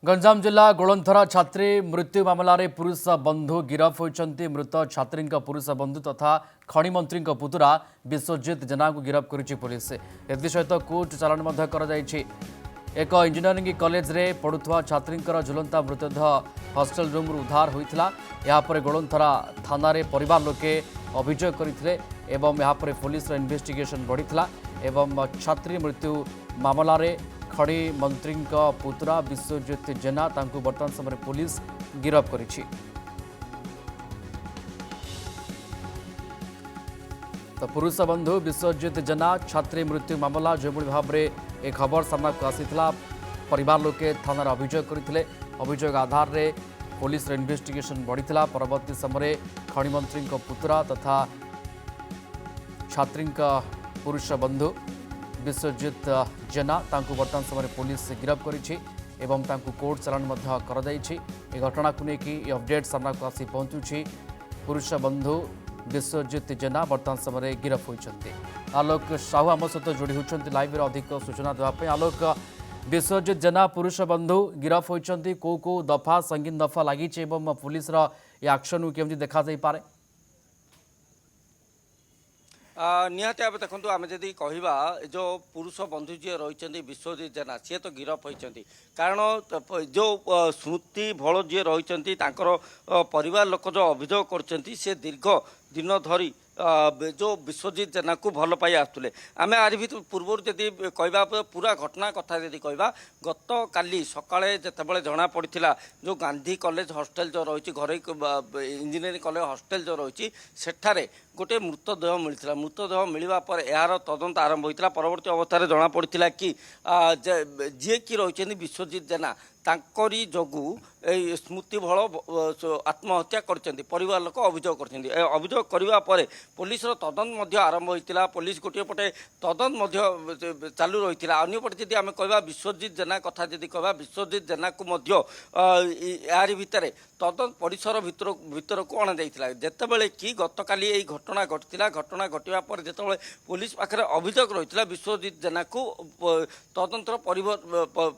गंजाम जिला गोलंथरा छात्री मृत्यु मामलें पुरुष बंधु गिरफ होती मृत छात्री पुरुष बंधु तथा खनि मंत्री पुतुरा विश्वजित जेना को गिरफ करुच्ची पुलिस एसहित कोर्ट चालाण कर एक इंजीनियरिंग कॉलेज रे पढ़ुवा छात्री झुलंता मृतदेह हॉस्टल रूम उद्धार होता यापर गोलंथरा थाना परिवार लोके अभियोग करते पुलिस इन्वेस्टिगेशन बढ़ी छात्री मृत्यु मामलें खड़ी मंत्री पुतुरा विश्वजित जेना तांकु वर्तमान समय पुलिस गिरफ करिछि। तो पुरुष बंधु विश्वजित जेना छात्री मृत्यु मामला जो भाव में एक खबर सामना को आसीथिला परिवार लोके थाना अभियोग करथिले अभियोग आधार रे पुलिस इन्वेस्टिगेशन बढ़ीथिला परवर्ती समय खनि मंत्री पुतुरा तथा छात्री पुरुष बंधु विश्वजित जेना तांकु वर्तमान समय पुलिस गिरफ करिछि एवं तांकु कोर्ट चालाण कर ए घटना को लेकिन अपडेट सामना को आसी पहुंचुछि। पुरुष बंधु विश्वजित जेना वर्तमान समय गिरफ होइछन्ति। आलोक साहू आम सहित जोड़ी होइछन्ति लाइव रे अधिक सूचना देवाई। आलोक, विश्वजित जेना पुरुष बंधु गिरफ होइछन्ति को दफा संगीन दफा लगी पुलिस एक्शन केमती देखा जाई पारे? निहाती भाव देखो आम जदि कहवा जो पुरुष बंधु जी रही विश्वजित जेना सी तो गिरफ होती कारण जो स्मृति भल जी रही परिवार लोक जो अभियोग कर दीर्घ दिन धरी जो विश्वजित जेना को भल पाई आसुले आम आर भर पूर्व जदि कहवा पूरा घटना कथा जदि कहवा गत काली सकाळे जितेबाला जना पड़ा जो गांधी कॉलेज हॉस्टल जो रही घरे इंजीनियरिंग कॉलेज हॉस्टल जो रही सेठारे गोटे मृतदेह मिलता मृतदेह मिलवा पर यार तदंत आरंभ होता परवर्ती अवस्था जना पड़ा कि जी कि रही विश्वजित जेना तांकरी जोगु स्मृति भल आत्महत्या करछन्ति परिवार लोक अभियोग करछन्ति अभियोग करबा परे पुलिस रो तदंत आरंभ होइतिला पुलिस गोटे पटे तदंत चालू रहितिला अन्य पटे जदि आमे कहबा विश्वजित जेना कथा जदि कहबा विश्वजित जेना को मध्य यारी भितरे तदंत परिसर भितर को अणा जाइतिला जेतेबेले कि गतकाली एई घटना घटितिला घटना घटिबा पर जेतेबेले पुलिस पाखरे अभियोग रहितिला विश्वजित जेना को तदंतर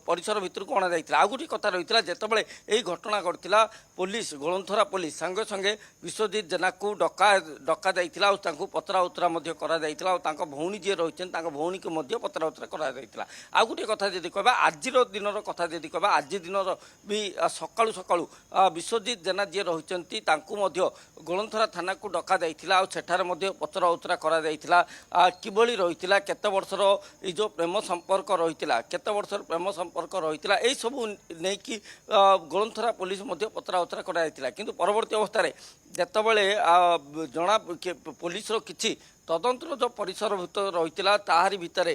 परिसर भितर को अणा जाइतिला गोटे कथा रही है जितेबाला यही घटना घटला पुलिस गोलंथरा पुलिस संगे संगे विश्वजित जेना को डका जाइतिला पचरा उतरा कर भौणी जी रही भौणी को पचरा उतरा कर गोटे कथा जदि कहबा आज दिन कथा जदि कहबा आज दिन भी सकाळु सकाळु विश्वजित जेना जी रही गोलंथरा थाना को डका जाइतिला सेठार पचरा उतरा कर किभली रही केते वर्षर ये जो प्रेम संपर्क रही केते वर्षर प्रेम संपर्क रही यही सब नहीं कि गोलंथरा पुलिस पचरा उतरा कराइला किंतु परवर्ती अवस्था जितेबाला जना पुलिस किसी तदंतर जो परिसर भीतर रही ताहारी भितर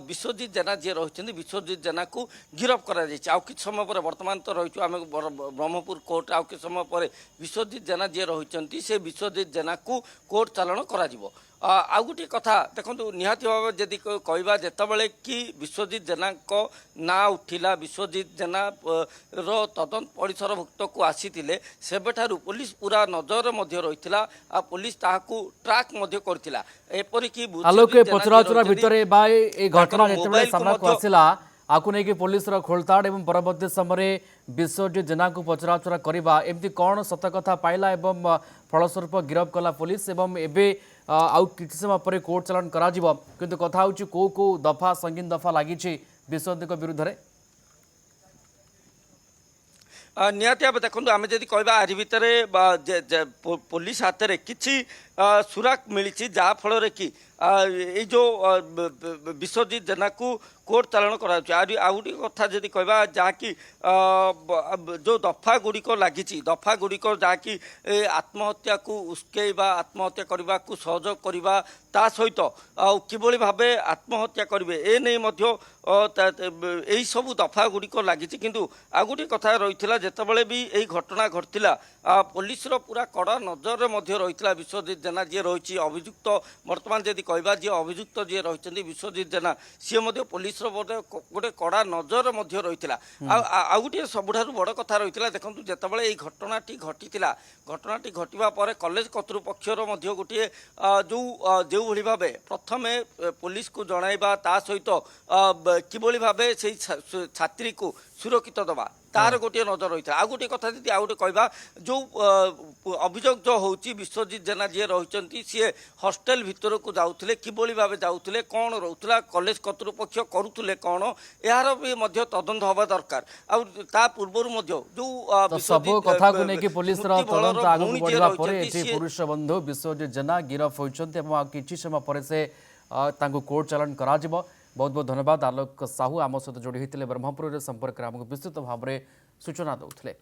विश्वजित जेना जी रही विश्वजित जेना को गिरफ कर कि समय पर बर्तमान तो रही आम ब्रह्मपुर कोर्ट आउ कि समय पर विश्वजित जेना जी रही से विश्वजित जेना को कोर्ट चालाण कर आउ गोटे कथा देखो निहाती भाव जदि कहवा जितेबाला कि विश्वजित जेना को ना उठिला विश्वजित जेना रो तदंत परिसरभुक्त को आसी सेबेठारु पुलिस पूरा नजर रही पुलिस ताहाकू ट्रैक करथिला एपरिकी आलोक पचराउचरा भितरे बाय ए घटना जेतेबेले सामना को आसिला आकु नै कि पुलिस रो खोलताड़ एवं परवर्ती समय विश्वजित जेना को पचराउचरा करबा एमती कोन सत कथा पाइला एवं फलस्वरूप गिरफ कला पुलिस एवं एबे आउ किछि समय पर कोर्ट चालान करा जिवो किंतु कथा होछि को दफा संगीन दफा लागि विश्वजित विरुद्ध रे निहाती भाव देखो आम जदि कहवा आरि भितर पुलिस हाथ में किसी सुराक मिली जहाँफल कि ये जो विश्वजित जेना को कोर्ट चालाण कर गोटे कथा जदि कहवा जहाँकि जो दफा गुड़िक लगी दफा गुड़िक जहाँकि आत्महत्या को उस्केबा आत्महत्या करने को सहयोग करवा ता सहित किभली भाव आत्महत्या करेंगे ए नहीं यही सब दफा गुड़िक लगी किंतु आ गोटे कथा रही जितेबाला भी यही घटना घटला पुलिस पूरा कड़ा नजर रही विश्वजित जेना जी रही अभियुक्त बर्तमान जदि कहवा जी अभियुक्त जी रही विश्वजित जेना सी पुलिस गोटे कड़ा नजर रही आ गोटे सबुठ बड़ कथा रही देखो जितेबाला ये घटनाटी घटनाटी घटवा पर कॉलेज कर्तृपक्षर गोटे जो भली भाव प्रथम पुलिस को जणाइबा ता सहित किभली भाव से छात्री को सुरक्षित दबा तार गोटे नजर रही है। आ गोटे कथा जी आ गोटे कहवा जो अभियोग जो होची विश्वजित जेना जी रही सी हस्टेल भितर को जाऊे किभली भाव जाऊे कौन रोला कॉलेज कर्तृपक्ष करुले कौन यार भी मध्य तदंत हवा दरकार आ पूर्वर जो तो सब कथा को लेकिन पुलिस तदंत आगू बढ़ा पुरुष बंधु विश्वजित जेना गिरफ होती किसी समय पर से कोर्ट चालान करा बहुत बहुत धन्यवाद आलोक साहू आम सहित जोड़ी होते ब्रह्मपुर संपर्क में आमको विस्तृत भाव में सूचना दौले।